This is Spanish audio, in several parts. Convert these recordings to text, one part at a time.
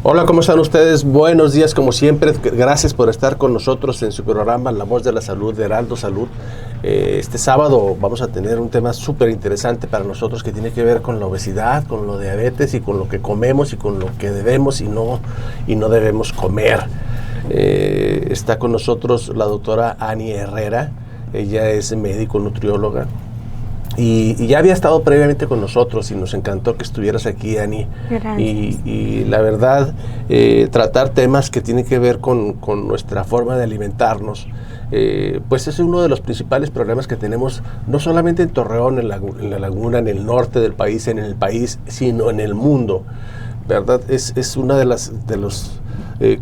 Hola, ¿cómo están ustedes? Buenos días, como siempre. Gracias por estar con nosotros en su programa La Voz de la Salud, de Heraldo Salud. Este sábado vamos a tener un tema súper interesante para nosotros que tiene que ver con la obesidad, con la diabetes y con lo que comemos y con lo que debemos y no debemos comer. Está con nosotros la doctora Ani Herrera. Ella es médico nutrióloga. Y ya había estado previamente con nosotros y nos encantó que estuvieras aquí, Ani. Gracias. Y la verdad, tratar temas que tienen que ver con nuestra forma de alimentarnos, pues es uno de los principales problemas que tenemos, no solamente en Torreón, en la Laguna, en el norte del país, en el país, sino en el mundo, ¿verdad? Es una de los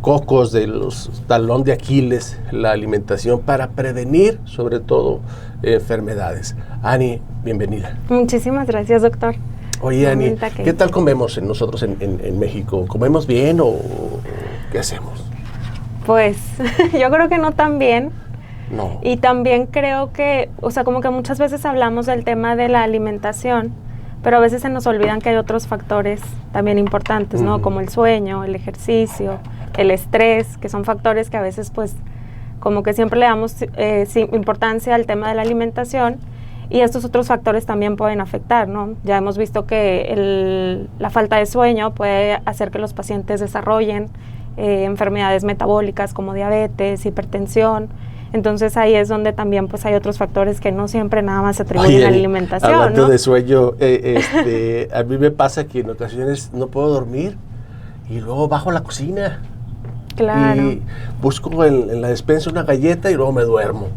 cocos, de los talón de Aquiles, la alimentación para prevenir, sobre todo, enfermedades. Ani, bienvenida. Muchísimas gracias, doctor. Oye, Ani, ¿qué tal comemos nosotros en México? ¿Comemos bien o qué hacemos? Pues yo creo que no tan bien. No. Y también creo que, o sea, como que muchas veces hablamos del tema de la alimentación, pero a veces se nos olvidan que hay otros factores también importantes, ¿no? Como el sueño, el ejercicio, el estrés, que son factores que a veces, pues, como que siempre le damos importancia al tema de la alimentación, y estos otros factores también pueden afectar, ¿no? Ya hemos visto que la falta de sueño puede hacer que los pacientes desarrollen enfermedades metabólicas como diabetes, hipertensión. Entonces ahí es donde también pues hay otros factores que no siempre nada más se atribuyen a la alimentación, hablando, ¿no? de sueño, a mí me pasa que en ocasiones no puedo dormir y luego bajo a la cocina. Claro. Y busco en la despensa una galleta y luego me duermo.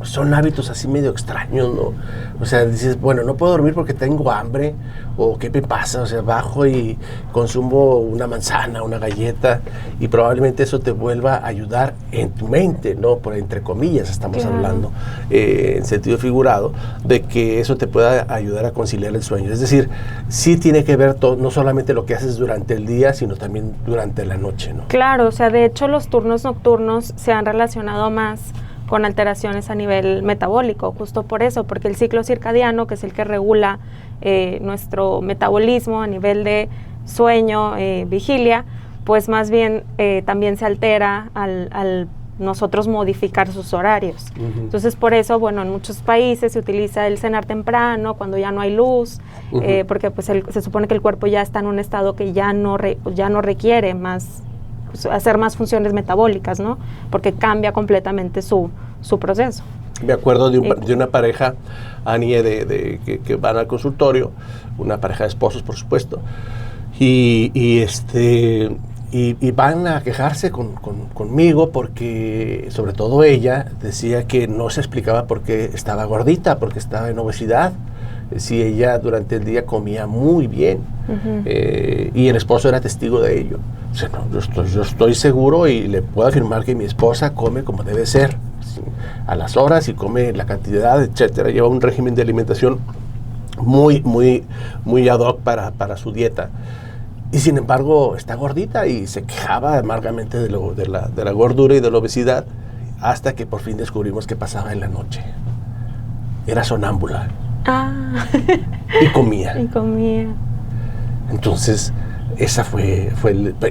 Son hábitos así medio extraños, ¿no? O sea, dices, bueno, no puedo dormir porque tengo hambre, o ¿qué me pasa? O sea, bajo y consumo una manzana, una galleta, y probablemente eso te vuelva a ayudar en tu mente, ¿no? Por entre comillas estamos hablando, en sentido figurado, de que eso te pueda ayudar a conciliar el sueño. Es decir, sí tiene que ver no solamente lo que haces durante el día, sino también durante la noche, ¿no? Claro, o sea, de hecho los turnos nocturnos se han relacionado más con alteraciones a nivel metabólico, justo por eso, porque el ciclo circadiano, que es el que regula nuestro metabolismo a nivel de sueño, vigilia, pues más bien también se altera al nosotros modificar sus horarios. Entonces, por eso, bueno, en muchos países se utiliza el cenar temprano, cuando ya no hay luz, porque pues se supone que el cuerpo ya está en un estado que ya no requiere más, pues, hacer más funciones metabólicas, ¿no? Porque cambia completamente su proceso. Me acuerdo de una pareja, Ani, que van al consultorio, una pareja de esposos, por supuesto, y van a quejarse conmigo porque, sobre todo ella, decía que no se explicaba por qué estaba gordita, porque estaba en obesidad. Si ella durante el día comía muy bien, y el esposo era testigo de ello. O sea, no, yo estoy seguro y le puedo afirmar que mi esposa come como debe ser, ¿sí? A las horas y come la cantidad, etcétera. Lleva un régimen de alimentación muy, muy, muy ad hoc para su dieta. Y sin embargo está gordita y se quejaba amargamente de la gordura y de la obesidad, hasta que por fin descubrimos qué pasaba en la noche. Era sonámbula. Y comía. Entonces, esa fue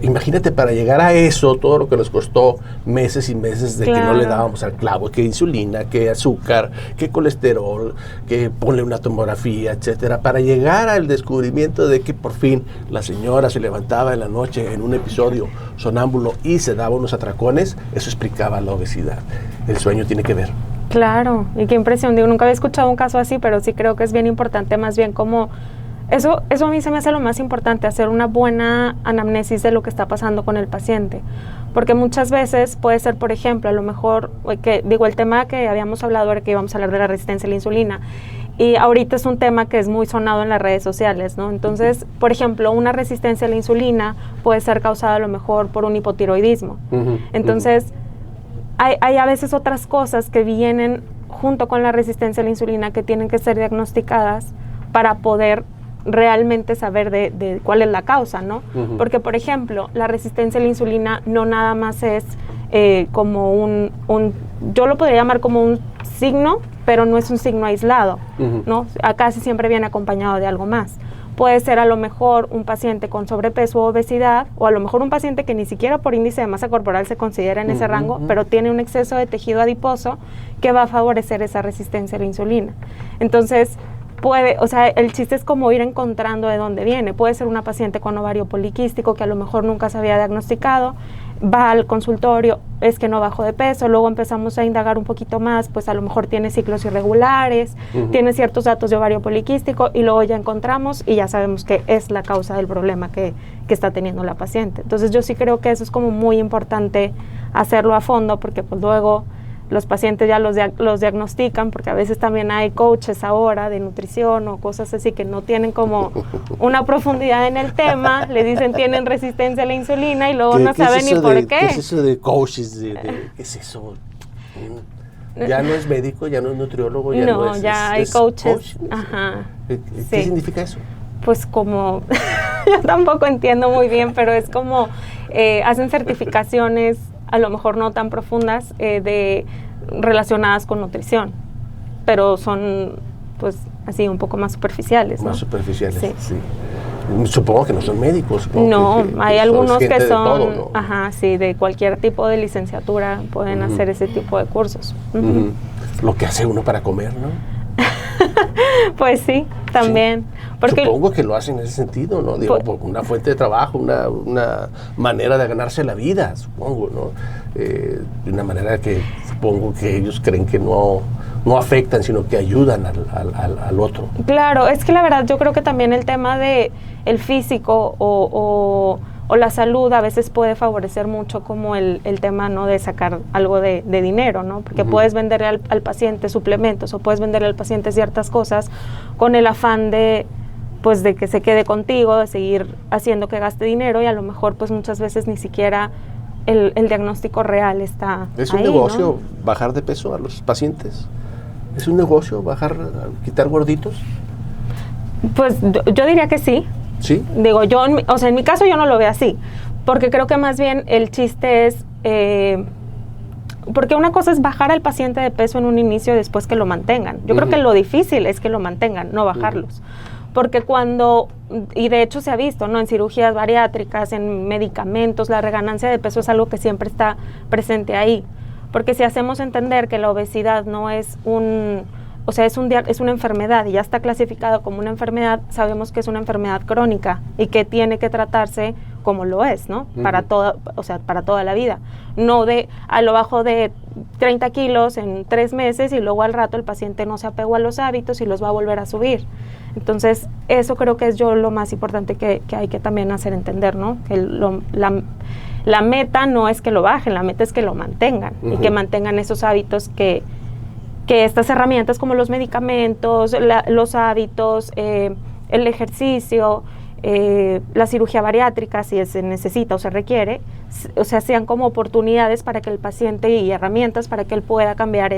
imagínate, para llegar a eso, todo lo que nos costó meses y meses de que no le dábamos al clavo, que insulina, que azúcar, que colesterol, que ponle una tomografía, etcétera, para llegar al descubrimiento de que por fin la señora se levantaba en la noche en un episodio sonámbulo y se daba unos atracones. Eso explicaba la obesidad. El sueño tiene que ver. Claro, y qué impresión. Digo, nunca había escuchado un caso así, pero sí creo que es bien importante, más bien como eso a mí se me hace lo más importante, hacer una buena anamnesis de lo que está pasando con el paciente, porque muchas veces puede ser, por ejemplo, a lo mejor, el tema que habíamos hablado era que íbamos a hablar de la resistencia a la insulina, y ahorita es un tema que es muy sonado en las redes sociales, ¿no? Entonces, por ejemplo, una resistencia a la insulina puede ser causada a lo mejor por un hipotiroidismo. Entonces, hay a veces otras cosas que vienen junto con la resistencia a la insulina que tienen que ser diagnosticadas para poder realmente saber de cuál es la causa, ¿no? Porque, por ejemplo, la resistencia a la insulina no nada más es como yo lo podría llamar como un signo, pero no es un signo aislado, ¿no? Casi siempre viene acompañado de algo más. puede ser a lo mejor un paciente con sobrepeso o obesidad, o a lo mejor un paciente que ni siquiera por índice de masa corporal se considera en ese rango, pero tiene un exceso de tejido adiposo que va a favorecer esa resistencia a la insulina. Entonces, o sea, el chiste es como ir encontrando de dónde viene. Puede ser una paciente con ovario poliquístico que a lo mejor nunca se había diagnosticado, va al consultorio, es que no bajó de peso, luego empezamos a indagar un poquito más, pues a lo mejor tiene ciclos irregulares, tiene ciertos datos de ovario poliquístico, y luego ya encontramos y ya sabemos que es la causa del problema que está teniendo la paciente. Entonces yo sí creo que eso es como muy importante hacerlo a fondo, porque pues luego los pacientes ya los diagnostican, porque a veces también hay coaches ahora de nutrición o cosas así que no tienen como una profundidad en el tema, le dicen tienen resistencia a la insulina y luego no saben ni por qué. ¿Qué es eso de coaches? ¿Qué es eso? Ya no es médico, ya no es nutriólogo, ya no es... ya hay coaches. Ajá. ¿Qué significa eso? Pues como, yo tampoco entiendo muy bien, pero es como, hacen certificaciones a lo mejor no tan profundas, relacionadas con nutrición, pero son pues así un poco más superficiales, ¿no? Más superficiales, sí. Supongo que no son médicos. No, hay algunos que son, todo, ¿no? Ajá, sí, de cualquier tipo de licenciatura pueden hacer ese tipo de cursos. Lo que hace uno para comer, ¿no? Pues sí, también. Sí. Porque supongo que lo hacen en ese sentido, ¿no? Digo, por una fuente de trabajo, una manera de ganarse la vida, supongo, ¿no? De una manera que supongo que ellos creen que no afectan, sino que ayudan al otro. Claro, es que la verdad yo creo que también el tema de el físico o la salud a veces puede favorecer mucho como el tema, ¿no?, de sacar algo de dinero, ¿no? Porque puedes venderle al paciente suplementos o puedes venderle al paciente ciertas cosas con el afán de pues de que se quede contigo, de seguir haciendo que gaste dinero, y a lo mejor pues muchas veces ni siquiera el diagnóstico real está ahí. ¿Es un negocio, ¿no?, bajar de peso a los pacientes? ¿Es un negocio quitar gorditos? Pues yo diría que sí. ¿Sí? Digo, en mi caso yo no lo veo así, porque creo que más bien el chiste es, porque una cosa es bajar al paciente de peso en un inicio y después que lo mantengan. Yo creo que lo difícil es que lo mantengan, no bajarlos. Porque y de hecho se ha visto, ¿no?, en cirugías bariátricas, en medicamentos, la reganancia de peso es algo que siempre está presente ahí. Porque si hacemos entender que la obesidad no es es una enfermedad y ya está clasificado como una enfermedad, sabemos que es una enfermedad crónica y que tiene que tratarse como lo es, ¿no? Para toda la vida. No a lo bajo de 30 kilos en 3 meses y luego al rato el paciente no se apegó a los hábitos y los va a volver a subir. Entonces, eso creo que es lo más importante que hay que también hacer entender, ¿no? Que la meta no es que lo bajen, la meta es que lo mantengan y que mantengan esos hábitos que estas herramientas como los medicamentos, los hábitos, el ejercicio, la cirugía bariátrica, si se necesita o se requiere, sean como oportunidades para que el paciente y herramientas para que él pueda cambiar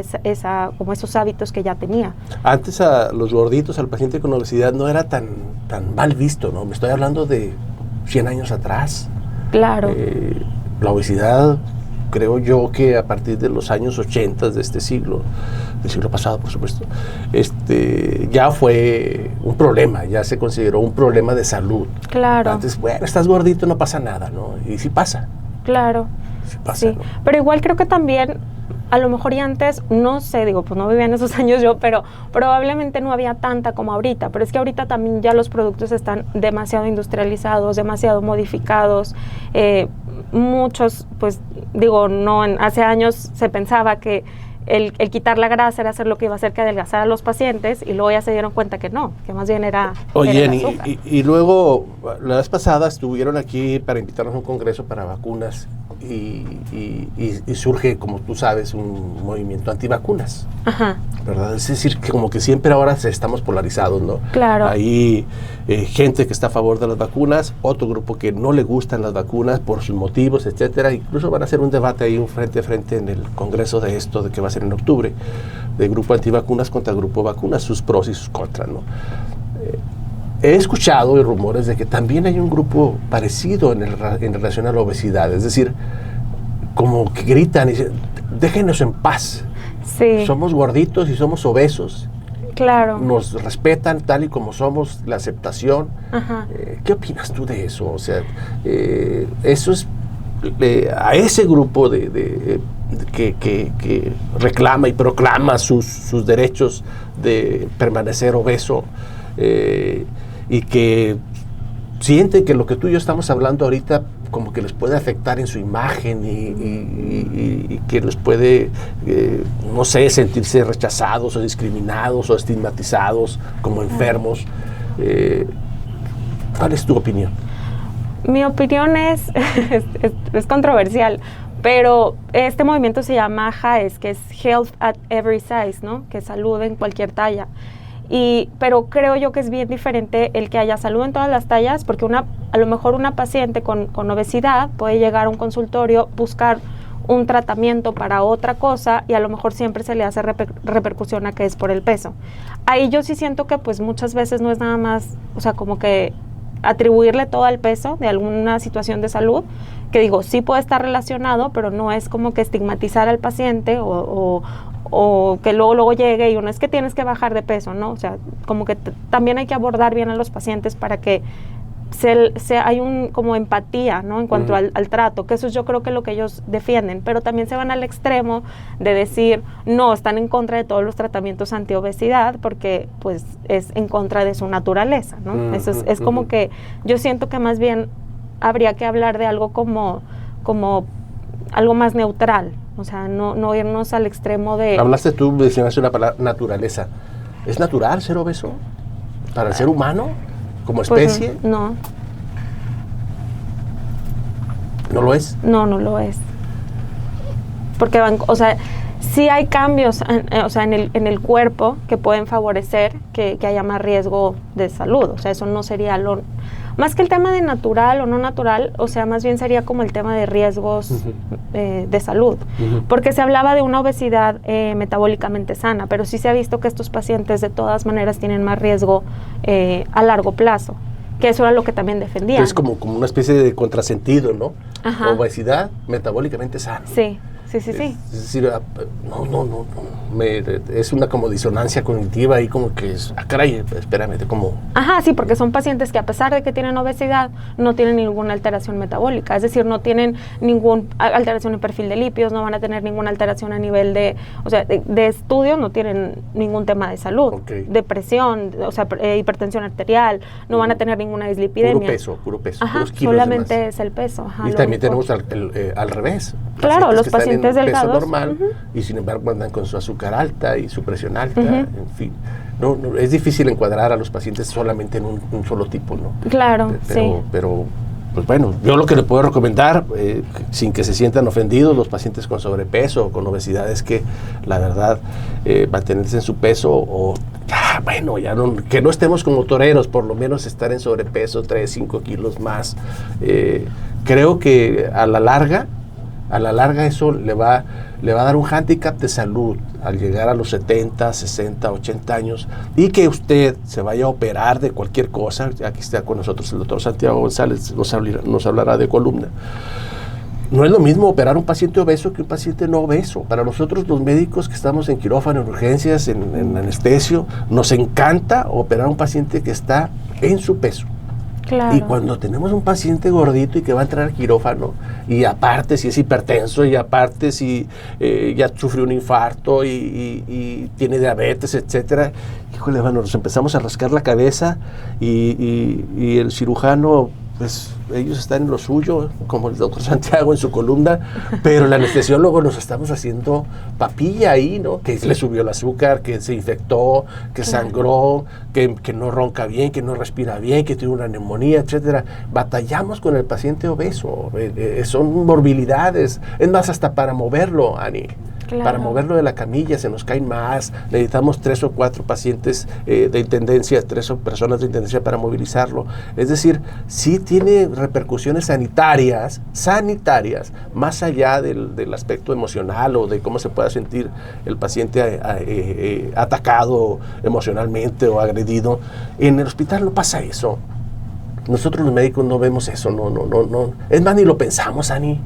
como esos hábitos que ya tenía. Antes a los gorditos, al paciente con obesidad, no era tan mal visto, ¿no? Me estoy hablando de 100 años atrás. Claro. La obesidad, creo yo que a partir de los años 80 de este siglo, del siglo pasado, por supuesto, ya fue un problema, ya se consideró un problema de salud. Claro. Antes, bueno, estás gordito, no pasa nada, ¿no? Y sí pasa. Claro. Sí pasa, sí. ¿no? Pero igual creo que también, a lo mejor y antes, no sé, pues no vivía en esos años yo, pero probablemente no había tanta como ahorita. Pero es que ahorita también ya los productos están demasiado industrializados, demasiado modificados. Muchos, pues hace años se pensaba que el quitar la grasa era hacer lo que iba a hacer que adelgazara a los pacientes, y luego ya se dieron cuenta que no, que más bien era el azúcar. Y luego, la vez pasada estuvieron aquí para invitarnos a un congreso para vacunas y surge, como tú sabes, un movimiento antivacunas. Ajá. ¿Verdad? Es decir, que como que siempre ahora estamos polarizados, ¿no? Claro. Hay gente que está a favor de las vacunas, otro grupo que no le gustan las vacunas por sus motivos, etcétera. Incluso van a hacer un debate ahí, un frente a frente en el congreso de esto, de que va a ser en octubre, de grupo antivacunas contra grupo vacunas, sus pros y sus contras, ¿no? He escuchado rumores de que también hay un grupo parecido en relación a la obesidad, es decir, como que gritan y dicen, déjenos en paz. Sí. Somos gorditos y somos obesos Claro. nos respetan tal y como somos, la aceptación. Ajá. ¿Qué opinas tú de eso? O sea, eso es a ese grupo que reclama y proclama sus derechos de permanecer obeso, y que sienten que lo que tú y yo estamos hablando ahorita como que les puede afectar en su imagen y que les puede, no sé, sentirse rechazados o discriminados o estigmatizados como enfermos. ¿Cuál es tu opinión? Mi opinión es controversial, pero este movimiento se llama HAES, que es Health at Every Size, ¿no? Que es salud en cualquier talla. Pero creo yo que es bien diferente el que haya salud en todas las tallas, porque a lo mejor una paciente con obesidad puede llegar a un consultorio, buscar un tratamiento para otra cosa y a lo mejor siempre se le hace repercusión a que es por el peso. Ahí yo sí siento que pues muchas veces no es nada más, o sea, como que atribuirle todo al peso de alguna situación de salud, que digo, sí puede estar relacionado, pero no es como que estigmatizar al paciente o que luego llegue y uno es que tienes que bajar de peso, ¿no? O sea, como que también hay que abordar bien a los pacientes para que hay como empatía, ¿no? En cuanto al trato, que eso es yo creo que lo que ellos defienden, pero también se van al extremo de decir, no, están en contra de todos los tratamientos antiobesidad porque pues es en contra de su naturaleza, ¿no? Eso es como que yo siento que más bien habría que hablar de algo como algo más neutral, o sea, no irnos al extremo de... Hablaste tú, mencionaste una palabra, naturaleza. ¿Es natural ser obeso para el ser humano? ¿Como especie? Pues, no. ¿No lo es? No lo es. Porque o sea, sí hay cambios en el cuerpo que pueden favorecer que haya más riesgo de salud. O sea, eso no sería más que el tema de natural o no natural, o sea, más bien sería como el tema de riesgos de salud. Porque se hablaba de una obesidad metabólicamente sana, pero sí se ha visto que estos pacientes de todas maneras tienen más riesgo a largo plazo, que eso era lo que también defendían. Es como una especie de contrasentido, ¿no? Ajá. Obesidad metabólicamente sana. Sí. Es decir, es una como disonancia cognitiva y como que es, caray, espérame, como... Ajá, sí, porque son pacientes que a pesar de que tienen obesidad, no tienen ninguna alteración metabólica, es decir, no tienen ninguna alteración en perfil de lípidos, no van a tener ninguna alteración a nivel de estudio, no tienen ningún tema de salud, depresión, o sea, hipertensión arterial, no van a tener ninguna dislipidemia. Puro peso, ajá, puros kilos solamente de más. Es el peso. Ajá, y también tenemos al revés. Claro, los pacientes delgados. Peso normal, y sin embargo andan con su azúcar alta y su presión alta, en fin. No, es difícil encuadrar a los pacientes solamente en un solo tipo, ¿no? Claro, pero pues bueno, yo lo que le puedo recomendar, sin que se sientan ofendidos los pacientes con sobrepeso o con obesidad, es que la verdad mantenerse en su peso o que no estemos como toreros, por lo menos estar en sobrepeso 3-5 kilos más. Creo que a la larga eso le va a dar un hándicap de salud al llegar a los 70, 60, 80 años y que usted se vaya a operar de cualquier cosa. Aquí está con nosotros el doctor Santiago González, nos hablará de columna. No es lo mismo operar un paciente obeso que un paciente no obeso. Para nosotros los médicos que estamos en quirófano, en urgencias, en anestesio, nos encanta operar a un paciente que está en su peso. Claro. Y cuando tenemos un paciente gordito y que va a entrar al quirófano, y aparte si es hipertenso, y aparte si ya sufrió un infarto y tiene diabetes, etcétera, híjole, bueno, nos empezamos a rascar la cabeza y el cirujano, pues ellos están en lo suyo, como el doctor Santiago en su columna, pero el anestesiólogo nos estamos haciendo papilla ahí, ¿no? Que le subió el azúcar, que se infectó, que sangró, que no ronca bien, que no respira bien, que tiene una neumonía, etcétera. Batallamos con el paciente obeso, son morbilidades, es más, hasta para moverlo, Ani. Claro. Para moverlo de la camilla se nos caen más, necesitamos 3 o 4 pacientes de intendencia, 3 personas de intendencia para movilizarlo. Es decir, sí tiene repercusiones sanitarias, más allá del aspecto emocional o de cómo se pueda sentir el paciente atacado emocionalmente o agredido. En el hospital no pasa eso. Nosotros los médicos no vemos eso, no. Es más, ni lo pensamos, Ani.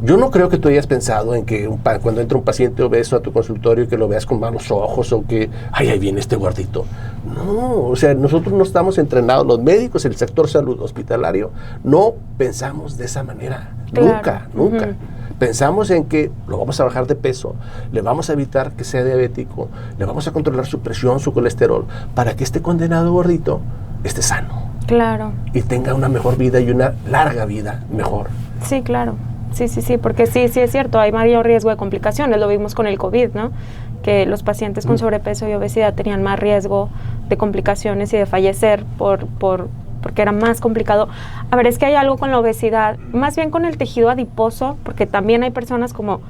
Yo no creo que tú hayas pensado en que cuando entra un paciente obeso a tu consultorio que lo veas con malos ojos o que, ay, ahí viene este gordito. No, o sea, nosotros no estamos entrenados, los médicos, el sector salud hospitalario, no pensamos de esa manera. Claro. Nunca. Pensamos en que lo vamos a bajar de peso, le vamos a evitar que sea diabético, le vamos a controlar su presión, su colesterol, para que este condenado gordito esté sano. Claro. Y tenga una mejor vida y una larga vida mejor. Sí, claro. Sí, porque sí es cierto, hay mayor riesgo de complicaciones, lo vimos con el COVID, ¿no? Que los pacientes con sobrepeso y obesidad tenían más riesgo de complicaciones y de fallecer porque era más complicado. A ver, es que hay algo con la obesidad, más bien con el tejido adiposo, porque también hay personas como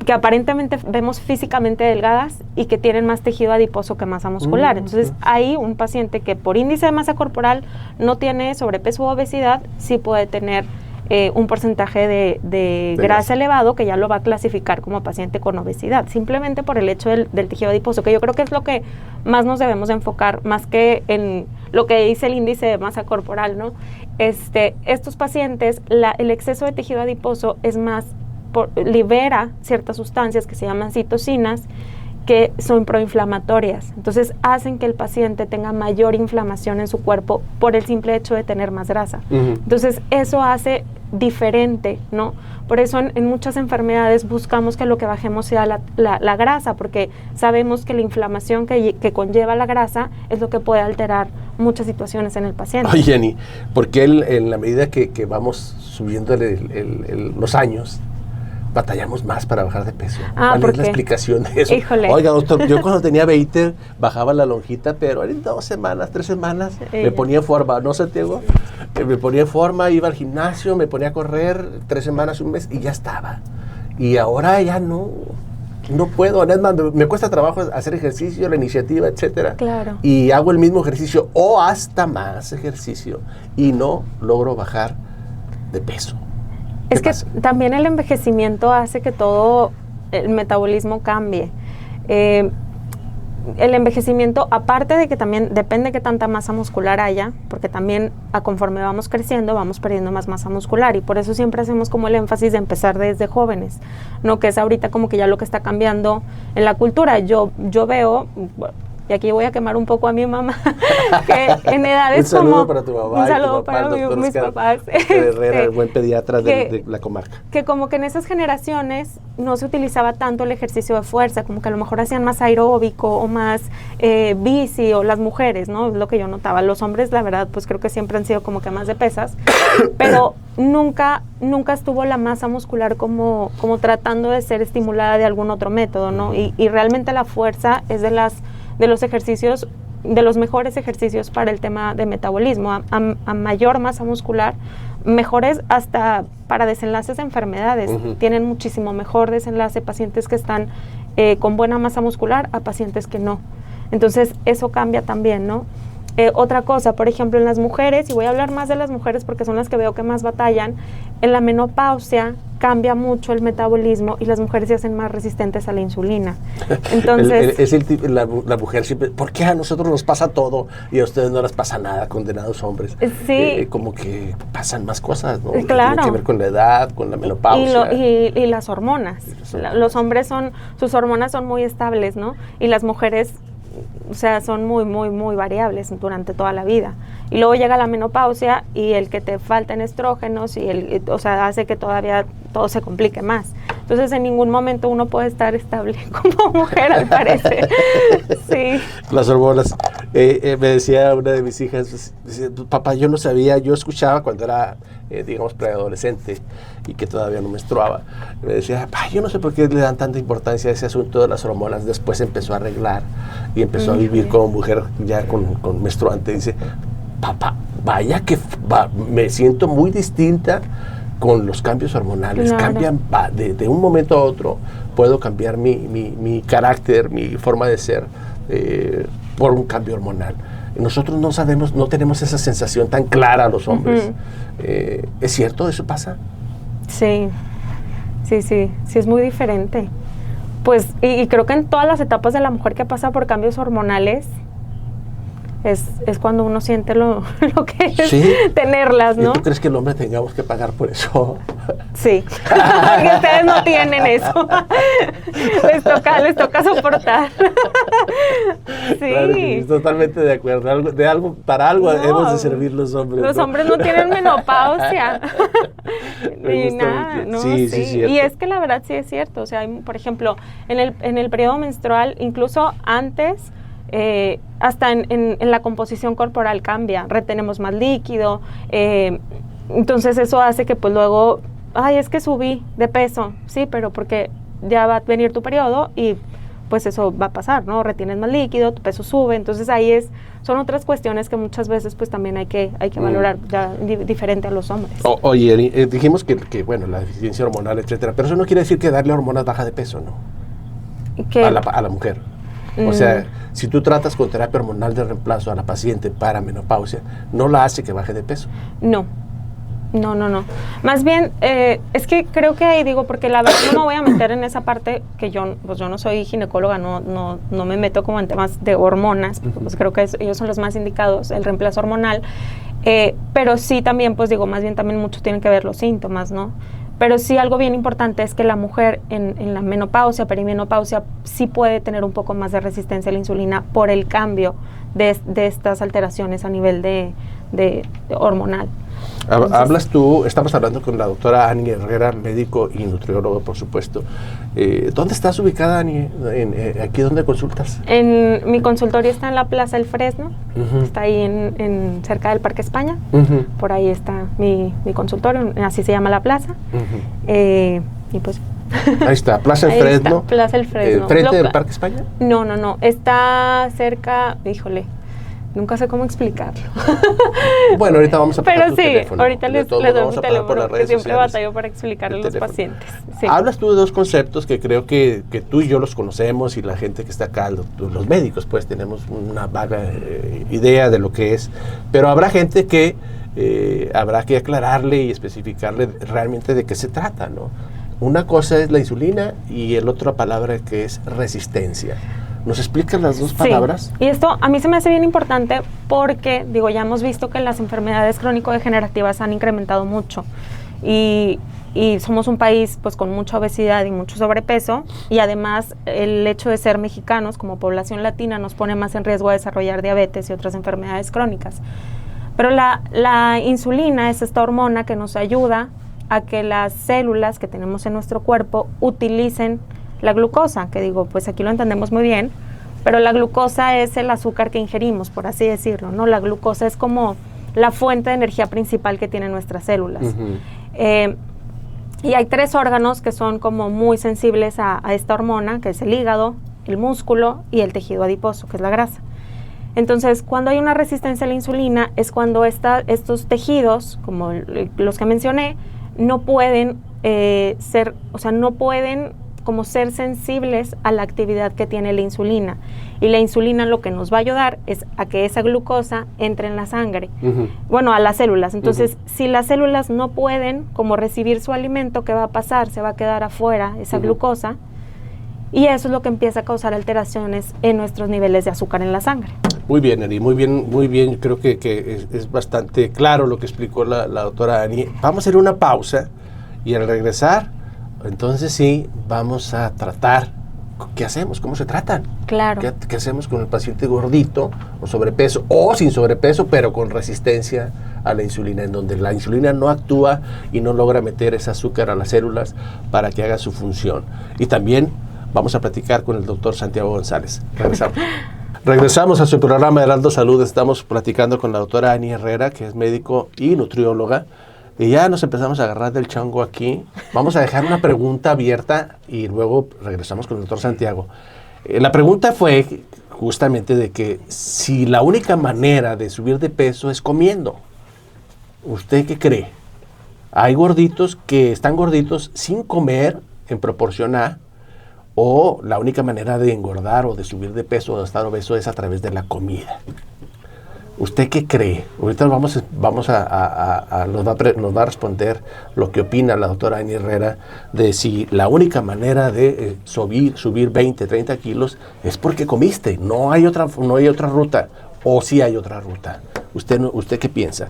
que aparentemente vemos físicamente delgadas y que tienen más tejido adiposo que masa muscular. Entonces, hay un paciente que por índice de masa corporal no tiene sobrepeso u obesidad, sí puede tener un porcentaje de grasa elevado que ya lo va a clasificar como paciente con obesidad, simplemente por el hecho del tejido adiposo, que yo creo que es lo que más nos debemos enfocar, más que en lo que dice el índice de masa corporal, ¿no? Estos pacientes, el exceso de tejido adiposo es más, libera ciertas sustancias que se llaman citocinas, que son proinflamatorias, entonces hacen que el paciente tenga mayor inflamación en su cuerpo por el simple hecho de tener más grasa. Entonces eso hace diferente, ¿no? Por eso en muchas enfermedades buscamos que lo que bajemos sea la grasa, porque sabemos que la inflamación que conlleva la grasa es lo que puede alterar muchas situaciones en el paciente. Oye, Jenny, porque en la medida que vamos subiendo los años, batallamos más para bajar de peso. ¿Cuál es la explicación de eso? Híjole. Oiga, doctor, yo cuando tenía 20 bajaba la lonjita, pero en 2 semanas, 3 semanas, me ponía en forma, ¿no, Santiago? Me ponía en forma, iba al gimnasio, me ponía a correr 3 semanas, un mes y ya estaba. Y ahora ya no puedo. Además, me cuesta trabajo hacer ejercicio, la iniciativa, etcétera. Claro. Y hago el mismo ejercicio o hasta más ejercicio y no logro bajar de peso. Es que también el envejecimiento hace que todo el metabolismo cambie. El envejecimiento, aparte de que también depende de qué tanta masa muscular haya, porque también conforme vamos creciendo vamos perdiendo más masa muscular y por eso siempre hacemos como el énfasis de empezar desde jóvenes, ¿no? Que es ahorita como que ya lo que está cambiando en la cultura. Yo veo... Y aquí voy a quemar un poco a mi mamá, que en edades como... Un saludo para tu mamá. Un saludo para mis papás. Herrera, el buen pediatra de la comarca. Que como que en esas generaciones no se utilizaba tanto el ejercicio de fuerza, como que a lo mejor hacían más aeróbico o más bici, o las mujeres, ¿no? Es lo que yo notaba. Los hombres, la verdad, pues creo que siempre han sido como que más de pesas, pero nunca estuvo la masa muscular como tratando de ser estimulada de algún otro método, ¿no? Y realmente la fuerza es de los ejercicios, de los mejores ejercicios para el tema de metabolismo. A mayor masa muscular, mejores hasta para desenlaces de enfermedades. Tienen muchísimo mejor desenlace pacientes que están con buena masa muscular a pacientes que no. Entonces, eso cambia también, ¿no? Otra cosa, por ejemplo, en las mujeres, y voy a hablar más de las mujeres porque son las que veo que más batallan, en la menopausia cambia mucho el metabolismo y las mujeres se hacen más resistentes a la insulina. Entonces, la mujer siempre, ¿por qué a nosotros nos pasa todo y a ustedes no les pasa nada, condenados hombres? Sí. Como que pasan más cosas, ¿no? Claro. Que tienen que ver con la edad, con la menopausia. Y las hormonas. Los hombres sus hormonas son muy estables, ¿no? Y las mujeres, o sea, son muy, muy, muy variables durante toda la vida. Y luego llega la menopausia y el que te faltan estrógenos o sea, hace que todavía todo se complique más. Entonces, en ningún momento uno puede estar estable como mujer, al parecer. Sí. Las hormonas. Me decía una de mis hijas, decía, papá, yo no sabía, yo escuchaba cuando era, digamos, preadolescente y que todavía no menstruaba. Me decía, yo no sé por qué le dan tanta importancia a ese asunto de las hormonas. Después empezó a arreglar y empezó a vivir como mujer ya con menstruante. Dice, papá, vaya que me siento muy distinta con los cambios hormonales. Claro. Cambian de un momento a otro. Puedo cambiar mi carácter, mi forma de ser por un cambio hormonal. Nosotros no sabemos, no tenemos esa sensación tan clara los hombres. ¿Es cierto? ¿Eso pasa? Sí, es muy diferente. Pues, y creo que en todas las etapas de la mujer que pasa por cambios hormonales, es cuando uno siente lo que es ¿Sí? tenerlas, ¿no? ¿Y tú crees que el hombre tengamos que pagar por eso? Sí, y ustedes no tienen eso. les toca soportar. Sí. Claro que sí, totalmente de acuerdo. Para algo No, hemos de servir los hombres. Los ¿no? hombres no tienen menopausia. Me Ni gusta nada, mucho. ¿no? Sí, cierto. Y es que la verdad sí es cierto. O sea, por ejemplo, en el periodo menstrual, incluso antes, hasta en la composición corporal cambia, retenemos más líquido, entonces eso hace que pues luego, ay, es que subí de peso, sí, pero porque ya va a venir tu periodo y pues eso va a pasar, ¿no? Retienes más líquido, tu peso sube, entonces ahí son otras cuestiones que muchas veces pues también hay que valorar ya diferente a los hombres. Oye, dijimos que, bueno, la deficiencia hormonal, etcétera, pero eso no quiere decir que darle hormonas baja de peso, ¿no? A la mujer. O sea, si tú tratas con terapia hormonal de reemplazo a la paciente para menopausia, no la hace que baje de peso. No. Más bien, es que creo que ahí digo, porque la verdad no me voy a meter en esa parte, que yo no soy ginecóloga, no me meto como en temas de hormonas, porque pues creo que ellos son los más indicados, el reemplazo hormonal, pero sí también, pues digo, más bien también mucho tienen que ver los síntomas, ¿no? Pero sí algo bien importante es que la mujer en la menopausia, perimenopausia, sí puede tener un poco más de resistencia a la insulina por el cambio de estas alteraciones a nivel de hormonal. Entonces, estamos hablando con la doctora Ani Herrera, médico y nutriólogo, por supuesto. ¿Dónde estás ubicada, Ani? ¿Aquí dónde consultas? Mi consultorio está en la Plaza El Fresno, está ahí cerca del Parque España, por ahí está mi consultorio, así se llama la plaza, y pues... Ahí está, Plaza El Fresno. Plaza El Fresno. ¿Frente del Parque España? No, está cerca, híjole, nunca sé cómo explicarlo. Bueno, ahorita vamos a pasar Pero tu sí, teléfono. ahorita les doy mi teléfono, que siempre sociales. batallo para explicarle a los pacientes. Sí. Hablas tú de dos conceptos que creo que tú y yo los conocemos y la gente que está acá, los médicos, pues tenemos una vaga idea de lo que es, pero habrá gente que habrá que aclararle y especificarle realmente de qué se trata, ¿no? Una cosa es la insulina y el otra palabra que es resistencia. ¿Nos explicas las dos palabras? Sí, y esto a mí se me hace bien importante porque, digo, ya hemos visto que las enfermedades crónico-degenerativas han incrementado mucho y somos un país pues con mucha obesidad y mucho sobrepeso, y además el hecho de ser mexicanos como población latina nos pone más en riesgo de desarrollar diabetes y otras enfermedades crónicas. Pero la insulina es esta hormona que nos ayuda a que las células que tenemos en nuestro cuerpo utilicen la glucosa, que digo, pues aquí lo entendemos muy bien, pero la glucosa es el azúcar que ingerimos, por así decirlo, ¿no? La glucosa es como la fuente de energía principal que tienen nuestras células. Y hay 3 órganos que son como muy sensibles a esta hormona, que es el hígado, el músculo y el tejido adiposo, que es la grasa. Entonces, cuando hay una resistencia a la insulina, es cuando estos tejidos, como los que mencioné, no pueden no pueden como ser sensibles a la actividad que tiene la insulina. Y la insulina lo que nos va a ayudar es a que esa glucosa entre en la sangre, bueno, a las células. Entonces, si las células no pueden como recibir su alimento, ¿qué va a pasar? Se va a quedar afuera esa glucosa, y eso es lo que empieza a causar alteraciones en nuestros niveles de azúcar en la sangre. Muy bien, Ani, muy bien. Creo que es bastante claro lo que explicó la doctora Ani. Vamos a hacer una pausa y al regresar, entonces sí, vamos a tratar qué hacemos, cómo se tratan. Claro. ¿Qué hacemos con el paciente gordito o sobrepeso o sin sobrepeso, pero con resistencia a la insulina, en donde la insulina no actúa y no logra meter ese azúcar a las células para que haga su función? Y también vamos a platicar con el doctor Santiago González. Regresamos. Regresamos a su programa Heraldo Salud. Estamos platicando con la doctora Ani Herrera, que es médico y nutrióloga. Y ya nos empezamos a agarrar del chango aquí. Vamos a dejar una pregunta abierta y luego regresamos con el doctor Santiago. La pregunta fue justamente de que si la única manera de subir de peso es comiendo. ¿Usted qué cree? Hay gorditos que están gorditos sin comer en proporción a, o la única manera de engordar o de subir de peso o de estar obeso es a través de la comida. ¿Usted qué cree? Ahorita nos va a responder lo que opina la doctora Ani Herrera de si la única manera de subir 20, 30 kilos es porque comiste, no hay otra ruta. ¿O sí hay otra ruta? ¿Usted qué piensa?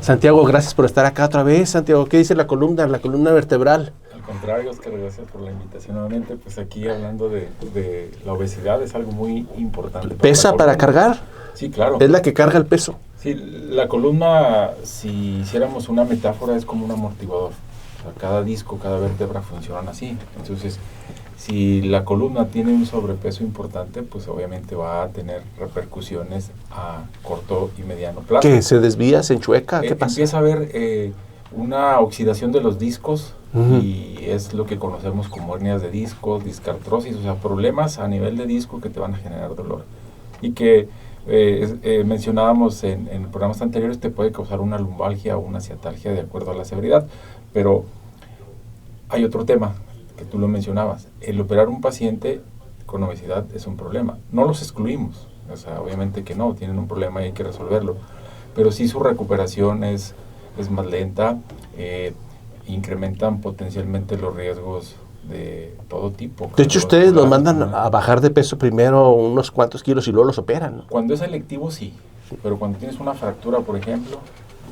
Santiago, gracias por estar acá otra vez. Santiago, ¿qué dice la columna vertebral? Al contrario, Oscar, gracias por la invitación nuevamente. Pues aquí hablando de la obesidad, es algo muy importante. ¿Pesa para cargar? Sí, claro. Es la que carga el peso. Sí, la columna, si hiciéramos una metáfora, es como un amortiguador. O sea, cada disco, cada vértebra funcionan así. Entonces, si la columna tiene un sobrepeso importante, pues obviamente va a tener repercusiones a corto y mediano plazo. ¿Qué? ¿Se desvía? ¿Se enchueca? ¿Qué pasa? Empieza a haber una oxidación de los discos y es lo que conocemos como hernias de discos, discartrosis, o sea, problemas a nivel de disco que te van a generar dolor. Y que mencionábamos en programas anteriores, te puede causar una lumbalgia o una ciatalgia de acuerdo a la severidad. Pero hay otro tema que tú lo mencionabas. El operar un paciente con obesidad es un problema. No los excluimos, o sea, obviamente que no, tienen un problema y hay que resolverlo. Pero sí su recuperación es más lenta, incrementan potencialmente los riesgos de todo tipo. De hecho, ustedes los mandan a bajar de peso primero unos cuantos kilos y luego los operan, ¿no? Cuando es selectivo, sí. Pero cuando tienes una fractura, por ejemplo,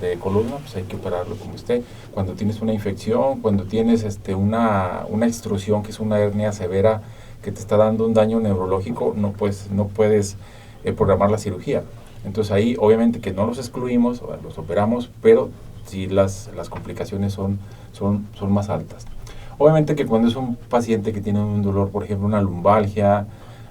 de columna, pues hay que operarlo como esté. Cuando tienes una infección, cuando tienes una extrusión, que es una hernia severa que te está dando un daño neurológico, no puedes programar la cirugía. Entonces ahí obviamente que no los excluimos, los operamos, pero sí las complicaciones son más altas. Obviamente que cuando es un paciente que tiene un dolor, por ejemplo una lumbalgia,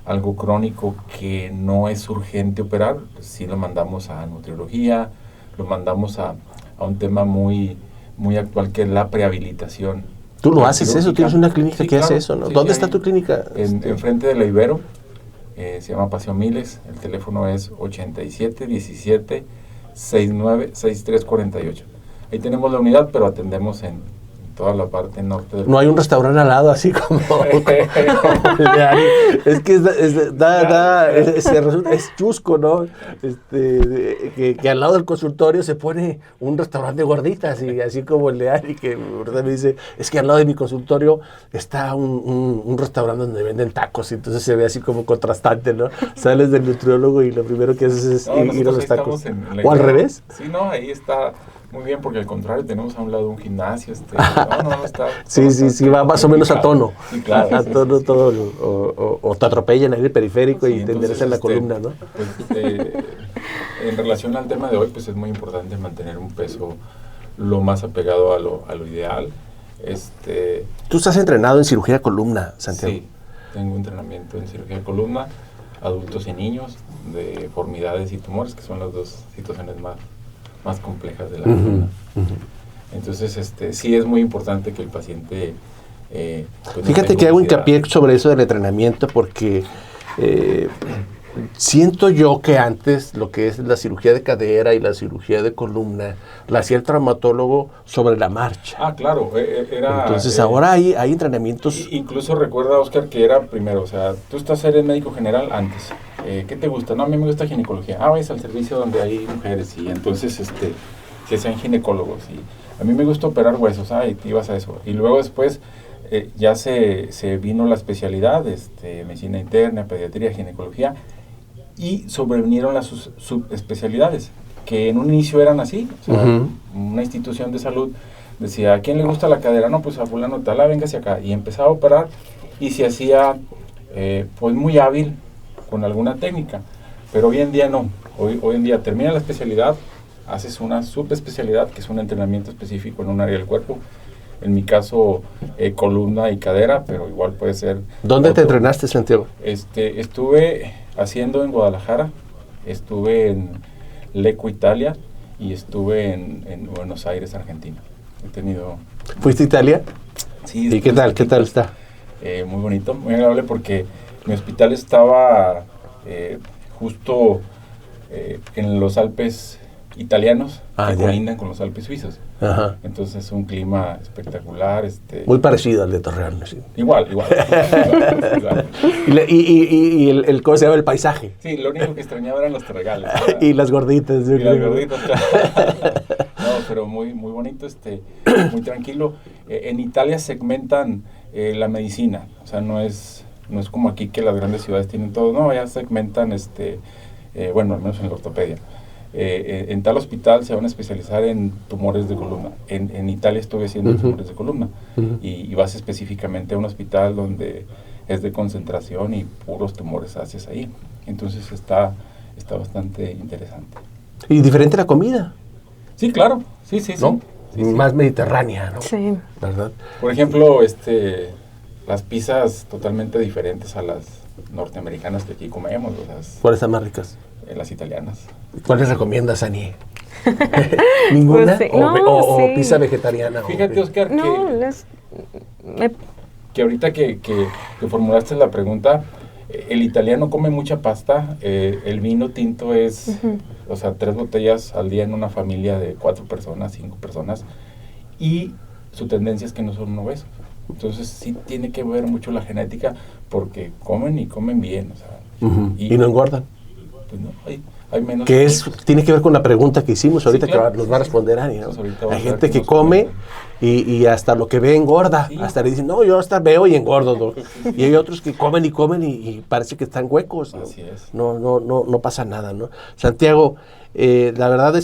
algo crónico que no es urgente operar, pues sí lo mandamos a nutriología, lo mandamos a un tema muy, muy actual, que es la prehabilitación. ¿Tú lo haces eso? ¿Tienes una clínica que hace eso, no? Sí, ¿Dónde está tu clínica? Enfrente de la Ibero, se llama Paseo Miles, el teléfono es 87-17-69-6348. Ahí tenemos la unidad, pero atendemos en toda la parte norte del No hay un restaurante al lado así como es que es chusco, ¿no? Que al lado del consultorio se pone un restaurante de gorditas, y así como el de Ari, que me dice, es que al lado de mi consultorio está un restaurante donde venden tacos, y entonces se ve así como contrastante, ¿no? Sales del nutriólogo y lo primero que haces es ir a los tacos. ¿O al revés? Sí, no, ahí está muy bien, porque al contrario tenemos a un lado un gimnasio, está sí, va más o menos a tono. Sí, claro. A tono todo, o te atropellan en el periférico y te enderezan la columna, ¿no? Pues, en relación al tema de hoy, pues es muy importante mantener un peso lo más apegado a lo ideal. Tú estás entrenado en cirugía de columna, Santiago. Sí, tengo entrenamiento en cirugía de columna, adultos y niños, de deformidades y tumores, que son las dos situaciones más complejas de la columna. Entonces, sí es muy importante que el paciente... Fíjate que hago hincapié sobre eso del entrenamiento, porque siento yo que antes lo que es la cirugía de cadera y la cirugía de columna la hacía el traumatólogo sobre la marcha. Ah, claro. Entonces ahora hay entrenamientos... Incluso recuerda, Oscar, que era primero, o sea, tú eres médico general antes. ¿Qué te gusta? No, a mí me gusta ginecología. Vais al servicio donde hay mujeres, y entonces se hacían ginecólogos. Y a mí me gusta operar huesos, y te ibas a eso. Y luego después ya se vino la especialidad, medicina interna, pediatría, ginecología, y sobrevinieron las subespecialidades, que en un inicio eran así. O sea, una institución de salud decía, ¿a quién le gusta la cadera? No, pues a fulano tal, véngase acá. Y empezaba a operar y se hacía pues muy hábil con alguna técnica, pero hoy en día no. Hoy en día termina la especialidad, haces una subespecialidad, que es un entrenamiento específico en un área del cuerpo. En mi caso, columna y cadera, pero igual puede ser... ¿Dónde te entrenaste, Santiago? Estuve haciendo en Guadalajara, estuve en Lecco, Italia, y estuve en Buenos Aires, Argentina. He tenido... ¿Fuiste a Italia? Sí. ¿Y qué tal está? Muy bonito, muy agradable, porque mi hospital estaba justo en los Alpes italianos, que colindan con los Alpes suizos. Ajá. Entonces un clima espectacular. Muy parecido al de Torreón. ¿Sí? Igual. ¿Y el cómo se llama el paisaje? Sí, lo único que extrañaba eran los terregales. Y las gorditas. Las gorditas, no, pero muy bonito, muy tranquilo. En Italia segmentan la medicina, o sea, no es como aquí que las grandes ciudades tienen todo, no, ya segmentan bueno, al menos en la ortopedia. En tal hospital se van a especializar en tumores de columna. En Italia estuve haciendo tumores de columna. Y vas específicamente a un hospital donde es de concentración y puros tumores haces ahí. Entonces está bastante interesante. Y diferente la comida. Sí, claro. Sí, ¿no? Sí, más mediterránea, ¿no? Sí. ¿Verdad? Por ejemplo, las pizzas totalmente diferentes a las norteamericanas que aquí comemos. ¿Cuáles están más ricas? Las italianas. ¿Cuáles recomiendas, Ani? ¿Ninguna? Pues sí. ¿O pizza vegetariana? Fíjate, Oscar, No, que ahorita que formulaste la pregunta, el italiano come mucha pasta, el vino tinto es, o sea, 3 botellas al día en una familia de 4 personas, 5 personas, y su tendencia es que no son obesos. Entonces sí tiene que ver mucho la genética, porque comen y comen bien, o sea, y no engordan. Pues no, hay menos. Que tiene que ver con la pregunta que hicimos ahorita, claro, que nos va a responder Ani, ¿no? Hay gente que nos come y hasta lo que ve engorda, hasta le dicen, no, yo hasta veo y engordo, ¿no? Y hay otros que comen y parece que están huecos, ¿no? Así es. No pasa nada, ¿no? Santiago, la verdad,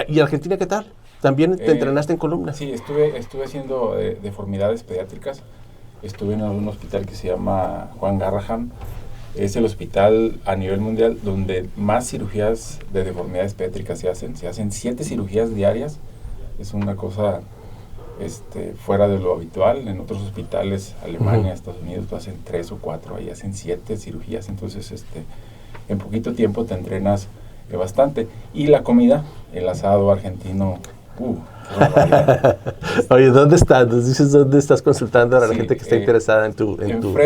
¿y Argentina qué tal? ¿También te entrenaste en columna? Sí, estuve haciendo deformidades pediátricas. Estuve en un hospital que se llama Juan Garrahan. Es el hospital a nivel mundial donde más cirugías de deformidades pediátricas se hacen. Se hacen 7 cirugías diarias. Es una cosa fuera de lo habitual. En otros hospitales, Alemania, Estados Unidos, hacen 3 o 4. Ahí hacen 7 cirugías. Entonces, en poquito tiempo te entrenas bastante. Y la comida, el asado argentino, Oye, ¿dónde estás? Nos dices dónde estás consultando a la gente que está interesada en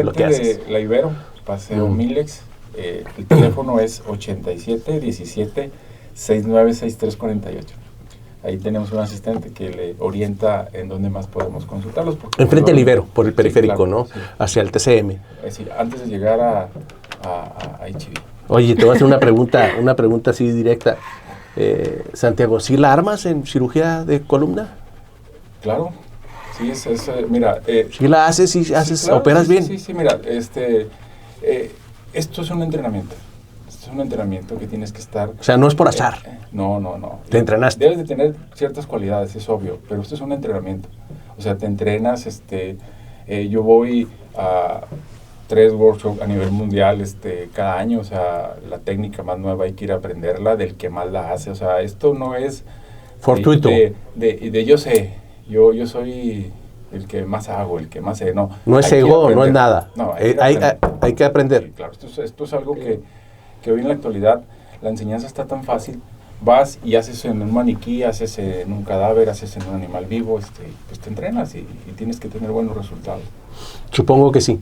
lo que haces. De la Ibero, Paseo Milex. El teléfono es 87 17 69 6348. Ahí tenemos un asistente que le orienta en dónde más podemos consultarlos. Enfrente del Ibero, por el periférico, claro, ¿no? Sí. Hacia el TCM. Es decir, antes de llegar a HB. Oye, te voy a hacer una pregunta así directa. Santiago, ¿sí la armas en cirugía de columna? Claro, sí, mira... ¿Sí la haces y claro, operas bien? Sí, mira, esto es un entrenamiento. Esto es un entrenamiento que tienes que estar... O sea, no es por azar. No. ¿Te entrenaste? Debes de tener ciertas cualidades, es obvio, pero esto es un entrenamiento. O sea, te entrenas, yo voy a 3 workshops a nivel mundial cada año, o sea, la técnica más nueva hay que ir a aprenderla del que más la hace, o sea, esto no es fortuito. Yo sé, yo soy el que más hago, el que más sé, no. No es ego, no es nada. No, hay que aprender. Sí, claro, esto es algo que hoy en la actualidad la enseñanza está tan fácil, vas y haces en un maniquí, haces en un cadáver, haces en un animal vivo, pues te entrenas y tienes que tener buenos resultados. Supongo que sí.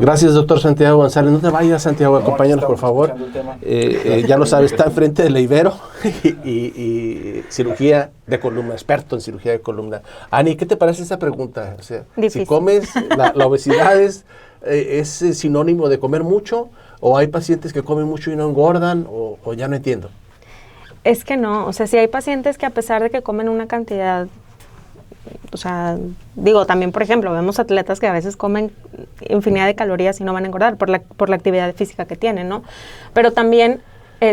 Gracias, doctor Santiago González. No te vayas, Santiago, acompáñanos, por favor. Ya lo sabes, está enfrente de la Ibero y cirugía de columna, experto en cirugía de columna. Ani, ¿qué te parece esa pregunta? O sea, si comes, la obesidad es sinónimo de comer mucho, o hay pacientes que comen mucho y no engordan, o ya no entiendo. Es que no, o sea, si hay pacientes que a pesar de que comen una cantidad, o sea, digo, también, por ejemplo, vemos atletas que a veces comen infinidad de calorías y no van a engordar por la actividad física que tienen, ¿no? Pero también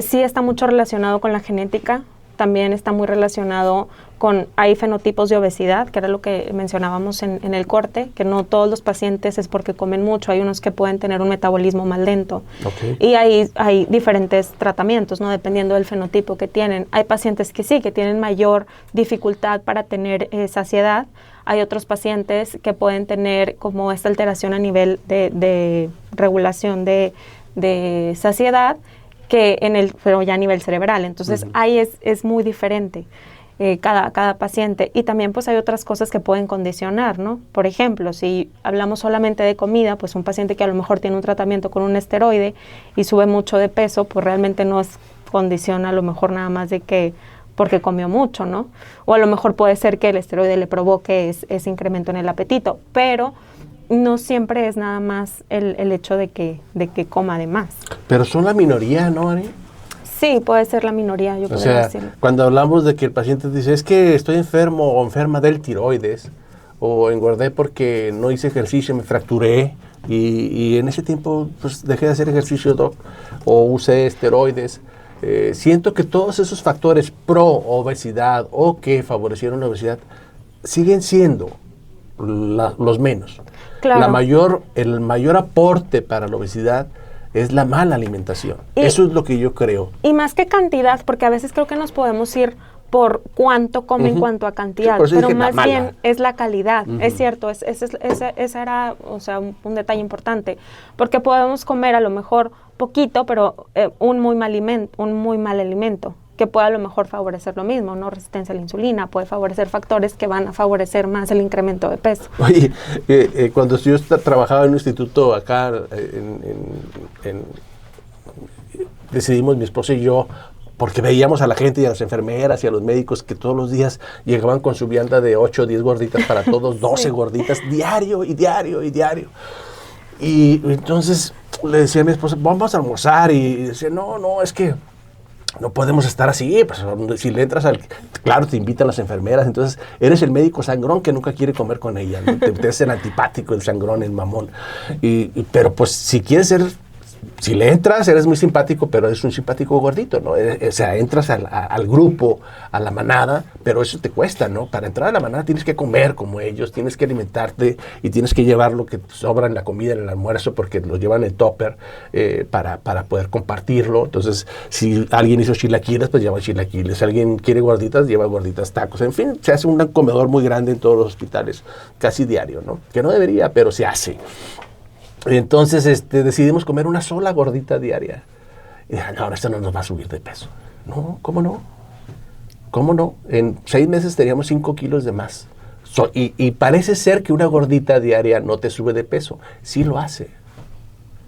sí está mucho relacionado con la genética, también está muy relacionado hay fenotipos de obesidad, que era lo que mencionábamos en el corte, que no todos los pacientes es porque comen mucho, hay unos que pueden tener un metabolismo más lento. Okay. Y hay diferentes tratamientos, ¿no? Dependiendo del fenotipo que tienen. Hay pacientes que sí, que tienen mayor dificultad para tener saciedad. Hay otros pacientes que pueden tener como esta alteración a nivel de regulación de saciedad, pero ya a nivel cerebral. Entonces, ahí es muy diferente. Cada paciente, y también pues hay otras cosas que pueden condicionar, ¿no? Por ejemplo, si hablamos solamente de comida, pues un paciente que a lo mejor tiene un tratamiento con un esteroide y sube mucho de peso, pues realmente no es condición a lo mejor nada más de que porque comió mucho, ¿no? O a lo mejor puede ser que el esteroide le provoque ese incremento en el apetito, pero no siempre es nada más el hecho de que coma de más. Pero son la minoría, ¿no, Ani? Sí, puede ser la minoría, yo podría decirlo. Cuando hablamos de que el paciente dice, es que estoy enfermo o enferma del tiroides, o engordé porque no hice ejercicio, me fracturé, Y en ese tiempo pues dejé de hacer ejercicio, doc, o usé esteroides. Siento que todos esos factores pro obesidad o que favorecieron la obesidad siguen siendo los menos. Claro. El mayor aporte para la obesidad es la mala alimentación. Eso es lo que yo creo. Y más que cantidad, porque a veces creo que nos podemos ir por cuánto come en cuanto a cantidad, Sí, pero más bien es la calidad. Es cierto, ese era, o sea, un detalle importante, porque podemos comer a lo mejor poquito, pero un muy mal alimento, que puede a lo mejor favorecer lo mismo, ¿no? Resistencia a la insulina, puede favorecer factores que van a favorecer más el incremento de peso. Oye, cuando yo trabajaba en un instituto acá, decidimos mi esposa y yo, porque veíamos a la gente y a las enfermeras y a los médicos que todos los días llegaban con su vianda de 8 o 10 gorditas para todos, 12 gorditas, diario. Y entonces le decía a mi esposa, vamos a almorzar, y decía, no, es que no podemos estar así, pues si le entras claro, te invitan las enfermeras, entonces eres el médico sangrón que nunca quiere comer con ella, ¿no? Te es el antipático, el sangrón, el mamón. Pero pues si quieres ser, si le entras, eres muy simpático, pero eres un simpático gordito, ¿no? O sea, entras al grupo, a la manada, pero eso te cuesta, ¿no? Para entrar a la manada tienes que comer como ellos, tienes que alimentarte y tienes que llevar lo que sobra en la comida, en el almuerzo, porque lo llevan en tupper para poder compartirlo. Entonces, si alguien hizo chilaquiles, pues lleva chilaquiles. Si alguien quiere gorditas, lleva gorditas, tacos. En fin, se hace un comedor muy grande en todos los hospitales, casi diario, ¿no? Que no debería, pero se hace. Entonces decidimos comer una sola gordita diaria. Y dije, no, esto no nos va a subir de peso. No, ¿cómo no? ¿Cómo no? En 6 meses teníamos 5 kilos de más. Y parece ser que una gordita diaria no te sube de peso. Sí lo hace.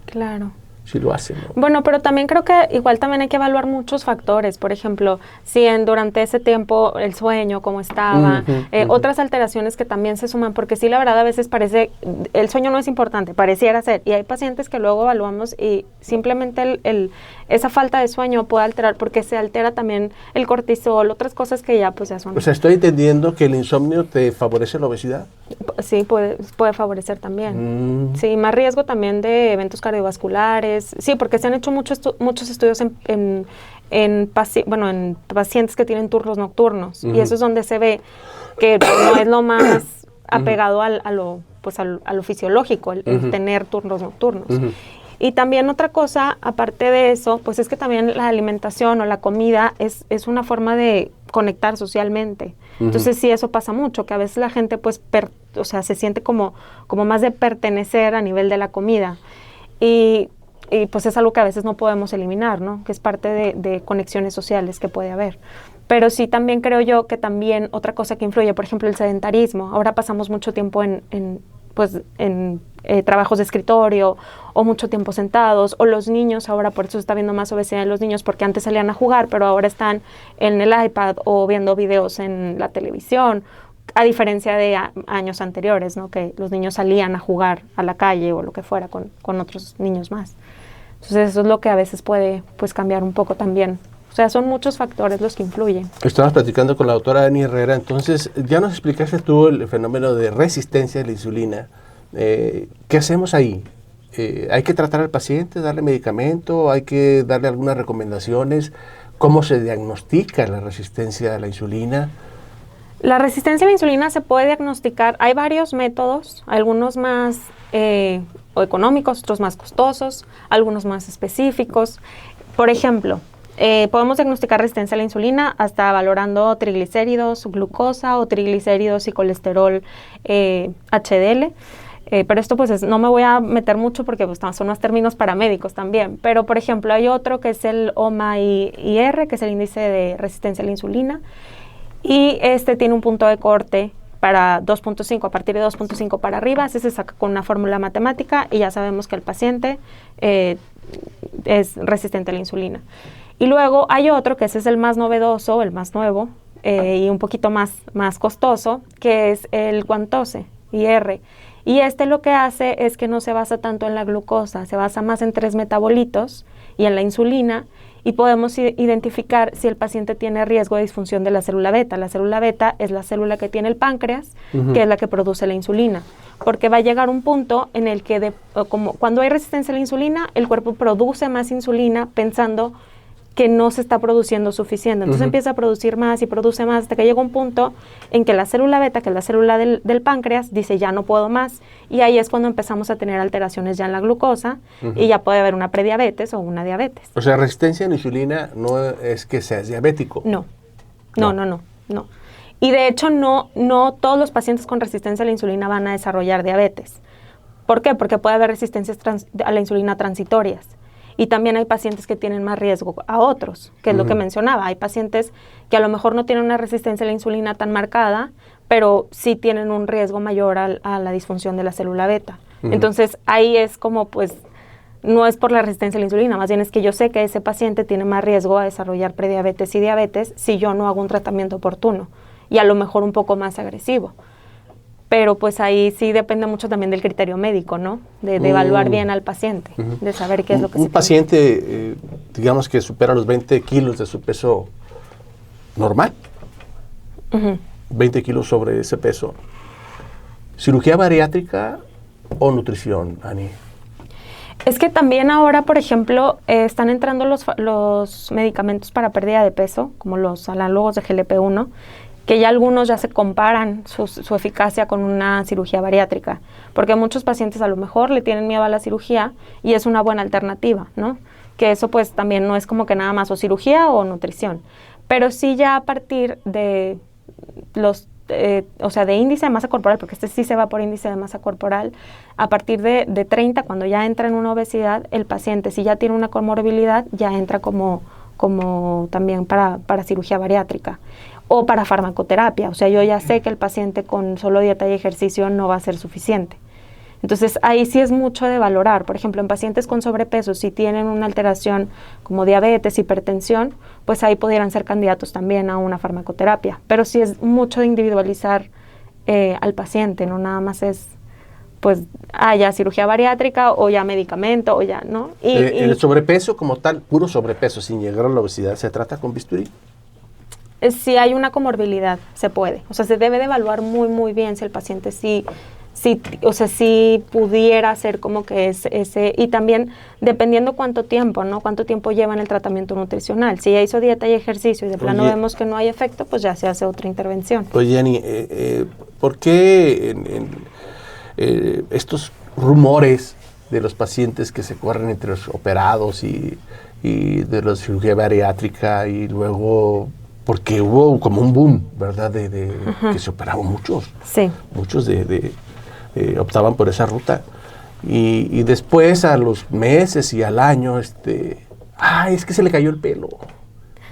Claro. Sí lo hace, ¿no? Bueno, pero también creo que igual también hay que evaluar muchos factores. Por ejemplo, si durante ese tiempo el sueño, cómo estaba, otras alteraciones que también se suman, porque sí, la verdad, a veces parece, el sueño no es importante, pareciera ser, y hay pacientes que luego evaluamos y simplemente esa falta de sueño puede alterar, porque se altera también el cortisol, otras cosas que ya pues ya son... O sea, estoy entendiendo que el insomnio te favorece la obesidad. Sí, puede favorecer también. Sí, más riesgo también de eventos cardiovasculares. Sí, porque se han hecho muchos estudios en pacientes que tienen turnos nocturnos. Y eso es donde se ve que no es lo más apegado a lo fisiológico, el tener turnos nocturnos. Y también otra cosa, aparte de eso, pues es que también la alimentación o la comida es una forma de conectar socialmente. Entonces sí, eso pasa mucho, que a veces la gente pues se siente como más de pertenecer a nivel de la comida. Y pues es algo que a veces no podemos eliminar, ¿no? Que es parte de conexiones sociales que puede haber. Pero sí también creo yo que también otra cosa que influye, por ejemplo, el sedentarismo. Ahora pasamos mucho tiempo en trabajos de escritorio o mucho tiempo sentados, o los niños, ahora por eso se está viendo más obesidad en los niños, porque antes salían a jugar, pero ahora están en el iPad o viendo videos en la televisión, a diferencia de años anteriores, ¿no? Que los niños salían a jugar a la calle o lo que fuera con otros niños más. Entonces eso es lo que a veces puede pues cambiar un poco también. O sea, son muchos factores los que influyen. Estabas platicando con la doctora Dani Herrera, entonces ya nos explicaste tú el fenómeno de resistencia a la insulina. ¿Qué hacemos ahí? ¿Hay que tratar al paciente, darle medicamento? ¿Hay que darle algunas recomendaciones? ¿Cómo se diagnostica la resistencia a la insulina? La resistencia a la insulina se puede diagnosticar. Hay varios métodos, algunos más o económicos, otros más costosos, algunos más específicos. Por ejemplo, podemos diagnosticar resistencia a la insulina hasta valorando triglicéridos, glucosa o triglicéridos y colesterol HDL. Pero esto pues no me voy a meter mucho porque pues, son más términos paramédicos también. Pero por ejemplo hay otro que es el OMA-IR, que es el índice de resistencia a la insulina. Y tiene un punto de corte para 2.5, a partir de 2.5 para arriba, así se saca con una fórmula matemática y ya sabemos que el paciente es resistente a la insulina. Y luego hay otro, que ese es el más novedoso, el más nuevo y un poquito más costoso, que es el Guantose IR. Y lo que hace es que no se basa tanto en la glucosa, se basa más en 3 metabolitos y en la insulina, y podemos identificar si el paciente tiene riesgo de disfunción de la célula beta. La célula beta es la célula que tiene el páncreas, que es la que produce la insulina, porque va a llegar un punto en el que como cuando hay resistencia a la insulina, el cuerpo produce más insulina pensando que no se está produciendo suficiente. Entonces empieza a producir más y produce más hasta que llega un punto en que la célula beta, que es la célula del páncreas, dice ya no puedo más, y ahí es cuando empezamos a tener alteraciones ya en la glucosa y ya puede haber una prediabetes o una diabetes. O sea, resistencia a la insulina no es que seas diabético. No. Y de hecho no todos los pacientes con resistencia a la insulina van a desarrollar diabetes. ¿Por qué? Porque puede haber resistencias a la insulina transitorias. Y también hay pacientes que tienen más riesgo a otros, que es lo que mencionaba. Hay pacientes que a lo mejor no tienen una resistencia a la insulina tan marcada, pero sí tienen un riesgo mayor a la disfunción de la célula beta. Entonces, ahí es como, pues, no es por la resistencia a la insulina, más bien es que yo sé que ese paciente tiene más riesgo a desarrollar prediabetes y diabetes si yo no hago un tratamiento oportuno y a lo mejor un poco más agresivo. Pero pues ahí sí depende mucho también del criterio médico, ¿no? De evaluar bien al paciente, de saber qué es lo que un paciente, digamos que supera los 20 kilos de su peso normal, 20 kilos sobre ese peso. ¿Cirugía bariátrica o nutrición, Ani? Es que también ahora, por ejemplo, están entrando los medicamentos para pérdida de peso, como los análogos de GLP-1, que ya algunos ya se comparan su eficacia con una cirugía bariátrica, porque muchos pacientes a lo mejor le tienen miedo a la cirugía y es una buena alternativa, ¿no? Que eso pues también no es como que nada más o cirugía o nutrición, pero sí ya a partir de de índice de masa corporal, porque este sí se va por índice de masa corporal, a partir de 30, cuando ya entra en una obesidad, el paciente si ya tiene una comorbilidad, ya entra como también para cirugía bariátrica. O para farmacoterapia, o sea, yo ya sé que el paciente con solo dieta y ejercicio no va a ser suficiente. Entonces, ahí sí es mucho de valorar. Por ejemplo, en pacientes con sobrepeso, si tienen una alteración como diabetes, hipertensión, pues ahí pudieran ser candidatos también a una farmacoterapia. Pero sí es mucho de individualizar al paciente, no nada más es, pues, ya cirugía bariátrica o ya medicamento o ya, ¿no? El sobrepeso como tal, puro sobrepeso, sin llegar a la obesidad, ¿se trata con bisturí? Si hay una comorbilidad, se puede. O sea, se debe de evaluar muy, muy bien si el paciente sí pudiera ser como que ese, y también dependiendo cuánto tiempo, ¿no? Cuánto tiempo lleva en el tratamiento nutricional. Si ya hizo dieta y ejercicio y de plano vemos que no hay efecto, pues ya se hace otra intervención. Oye, Ani, ¿por qué estos rumores de los pacientes que se corren entre los operados y de la cirugía bariátrica y luego... Porque hubo como un boom, ¿verdad? Que se operaban muchos. Sí. Muchos optaban por esa ruta. Y después, a los meses y al año, es que se le cayó el pelo.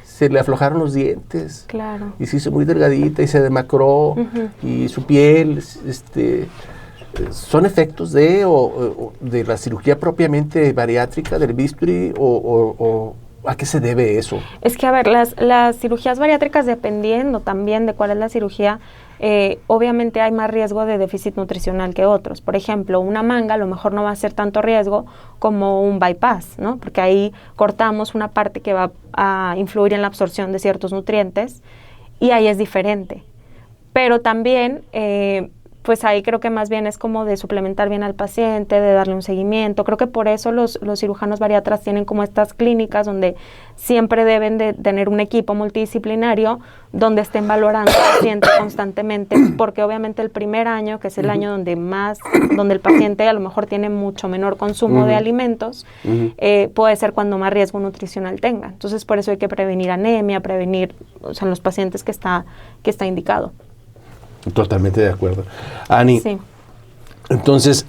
Se le aflojaron los dientes. Claro. Y se hizo muy delgadita y se demacró. Y su piel, ¿son efectos de la cirugía propiamente bariátrica, del bisturí, o ¿a qué se debe eso? Es que, a ver, las cirugías bariátricas, dependiendo también de cuál es la cirugía, obviamente hay más riesgo de déficit nutricional que otros. Por ejemplo, una manga a lo mejor no va a ser tanto riesgo como un bypass, ¿no? Porque ahí cortamos una parte que va a influir en la absorción de ciertos nutrientes y ahí es diferente. Pero también... pues ahí creo que más bien es como de suplementar bien al paciente, de darle un seguimiento. Creo que por eso los cirujanos bariatras tienen como estas clínicas donde siempre deben de tener un equipo multidisciplinario donde estén valorando al paciente constantemente, porque obviamente el primer año, que es el año donde el paciente a lo mejor tiene mucho menor consumo de alimentos, puede ser cuando más riesgo nutricional tenga. Entonces por eso hay que prevenir anemia, en los pacientes que está indicado. Totalmente de acuerdo. Ani, sí. Entonces,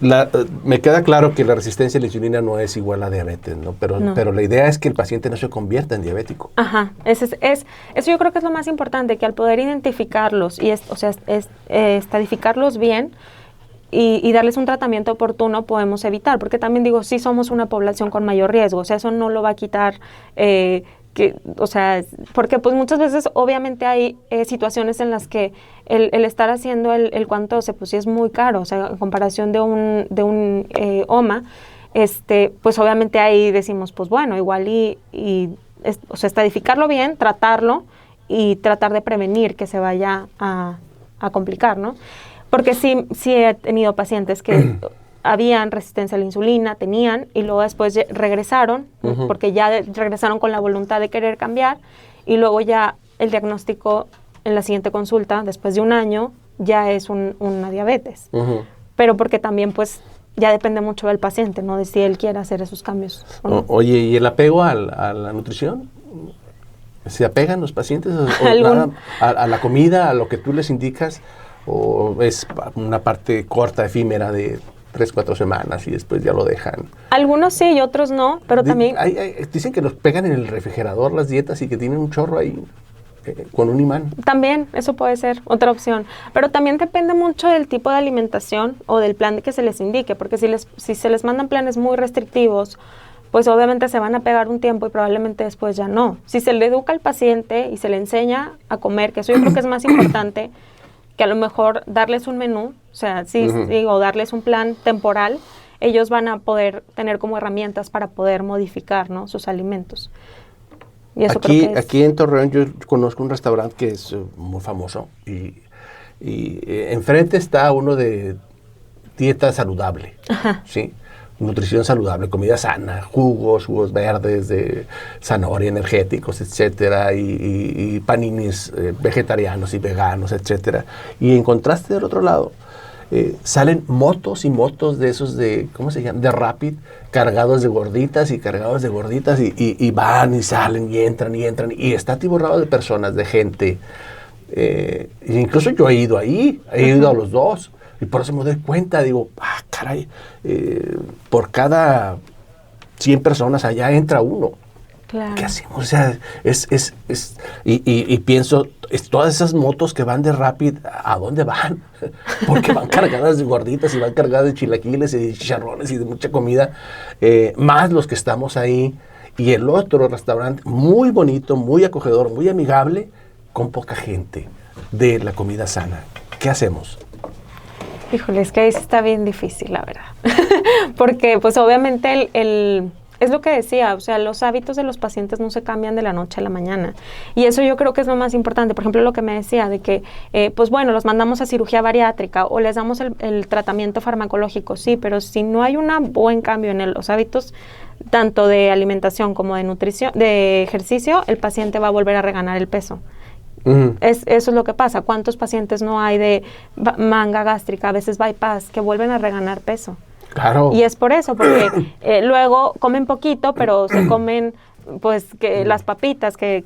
me queda claro que la resistencia a la insulina no es igual a diabetes, ¿no? Pero la idea es que el paciente no se convierta en diabético. Ajá, eso yo creo que es lo más importante, que al poder identificarlos y estadificarlos bien y darles un tratamiento oportuno podemos evitar, porque también digo, sí somos una población con mayor riesgo, o sea, eso no lo va a quitar... porque pues muchas veces obviamente hay situaciones en las que el estar haciendo el cuantose pues sí es muy caro, o sea, en comparación de un OMA, pues obviamente ahí decimos, pues bueno, igual y o sea, estadificarlo bien, tratarlo y tratar de prevenir que se vaya a complicar, ¿no? Porque sí he tenido pacientes que habían resistencia a la insulina, y luego después regresaron, porque ya regresaron con la voluntad de querer cambiar, y luego ya el diagnóstico en la siguiente consulta, después de un año, ya es una diabetes. Pero porque también, pues, ya depende mucho del paciente, ¿no? De si él quiere hacer esos cambios o no. Oye, ¿y el apego a la nutrición? ¿Se apegan los pacientes a la comida, a lo que tú les indicas? ¿O es una parte corta, efímera de 3, 4 semanas y después ya lo dejan? Algunos sí y otros no, pero también... Dicen que los pegan en el refrigerador las dietas y que tienen un chorro ahí con un imán. También, eso puede ser otra opción. Pero también depende mucho del tipo de alimentación o del plan que se les indique, porque si se les mandan planes muy restrictivos, pues obviamente se van a pegar un tiempo y probablemente después ya no. Si se le educa al paciente y se le enseña a comer, que eso yo creo que es más importante que a lo mejor darles un menú, o sea, o darles un plan temporal, ellos van a poder tener como herramientas para poder modificar, ¿no?, sus alimentos. Y eso aquí en Torreón yo conozco un restaurante que es muy famoso y enfrente está uno de dieta saludable, ¿sí? Nutrición saludable, comida sana, jugos verdes de zanahoria, energéticos, etcétera, y paninis vegetarianos y veganos, etcétera. Y en contraste del otro lado, salen motos y motos de esos de, ¿cómo se llama?, de Rapid, cargados de gorditas y van y salen y entran, y está atiborrado de personas, de gente. Incluso yo he ido ahí, he ido a los dos. Y por eso me doy cuenta, digo, caray, por cada 100 personas allá entra uno. Claro. ¿Qué hacemos? O sea, y pienso, todas esas motos que van de Rapid, ¿a dónde van? Porque van cargadas de gorditas y van cargadas de chilaquiles y de chicharrones y de mucha comida, más los que estamos ahí. Y el otro restaurante, muy bonito, muy acogedor, muy amigable, con poca gente, de la comida sana. ¿Qué hacemos? Híjole, es que ahí sí está bien difícil, la verdad. Porque, pues, obviamente, es lo que decía, o sea, los hábitos de los pacientes no se cambian de la noche a la mañana. Y eso yo creo que es lo más importante. Por ejemplo, lo que me decía de que, pues, bueno, los mandamos a cirugía bariátrica o les damos el tratamiento farmacológico, sí, pero si no hay un buen cambio en los hábitos, tanto de alimentación como de nutrición, de ejercicio, el paciente va a volver a reganar el peso. Eso es lo que pasa. ¿Cuántos pacientes no hay de manga gástrica, a veces bypass, que vuelven a reganar peso? Claro. Y es por eso, porque luego comen poquito, pero se comen, pues, las papitas que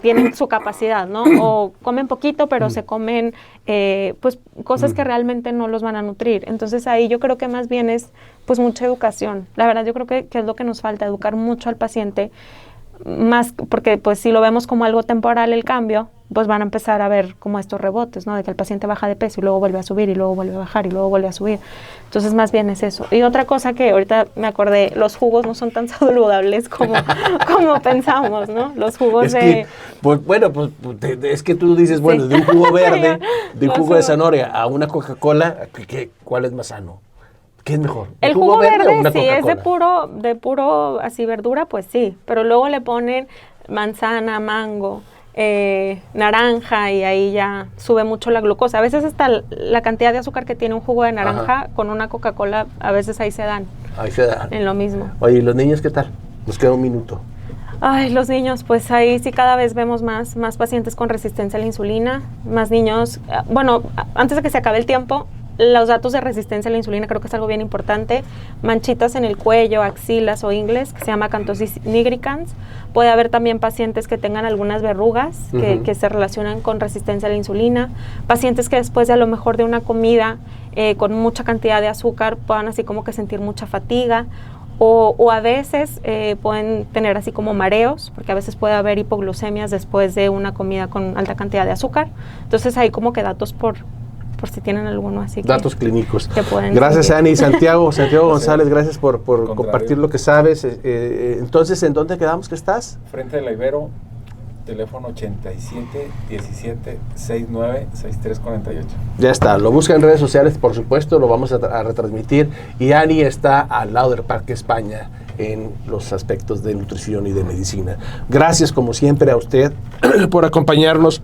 tienen su capacidad, ¿no? O comen poquito, pero se comen, pues, cosas que realmente no los van a nutrir. Entonces, ahí yo creo que más bien es, pues, mucha educación. La verdad, yo creo que es lo que nos falta, educar mucho al paciente, más porque, pues, si lo vemos como algo temporal el cambio, pues van a empezar a ver como estos rebotes, ¿no? De que el paciente baja de peso y luego vuelve a subir y luego vuelve a bajar y luego vuelve a subir. Entonces, más bien es eso. Y otra cosa que ahorita me acordé, los jugos no son tan saludables como pensamos, ¿no? Los jugos es que tú dices, bueno, de un jugo verde, de un jugo de zanahoria a una Coca-Cola, ¿cuál es más sano? ¿Qué es mejor? El jugo verde, si es de puro así verdura, pues sí, pero luego le ponen manzana, mango, naranja, y ahí ya sube mucho la glucosa. A veces hasta la cantidad de azúcar que tiene un jugo de naranja con una Coca-Cola, a veces ahí se dan. En lo mismo. Oye, ¿y los niños qué tal? Nos queda un minuto. Ay, los niños, pues ahí sí cada vez vemos más pacientes con resistencia a la insulina, más niños. Bueno, antes de que se acabe el tiempo, los datos de resistencia a la insulina creo que es algo bien importante. Manchitas en el cuello, axilas o ingles, que se llama acanthosis nigricans. Puede haber también pacientes que tengan algunas verrugas que se relacionan con resistencia a la insulina. Pacientes que después de a lo mejor de una comida con mucha cantidad de azúcar puedan así como que sentir mucha fatiga. O a veces pueden tener así como mareos, porque a veces puede haber hipoglucemias después de una comida con alta cantidad de azúcar. Entonces hay como que datos por si tienen alguno así. Datos clínicos. Que pueden gracias, Ani. Santiago González, gracias por compartir lo que sabes. Entonces, ¿en dónde quedamos que estás? Frente de la Ibero, teléfono 87 17 69 6348. Ya está, lo busca en redes sociales, por supuesto, lo vamos a retransmitir. Y Ani está al lado del Parque España en los aspectos de nutrición y de medicina. Gracias, como siempre, a usted por acompañarnos.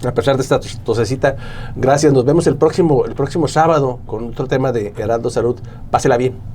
A pesar de esta tosecita, gracias. Nos vemos el próximo sábado con otro tema de Heraldo Salud. Pásela bien.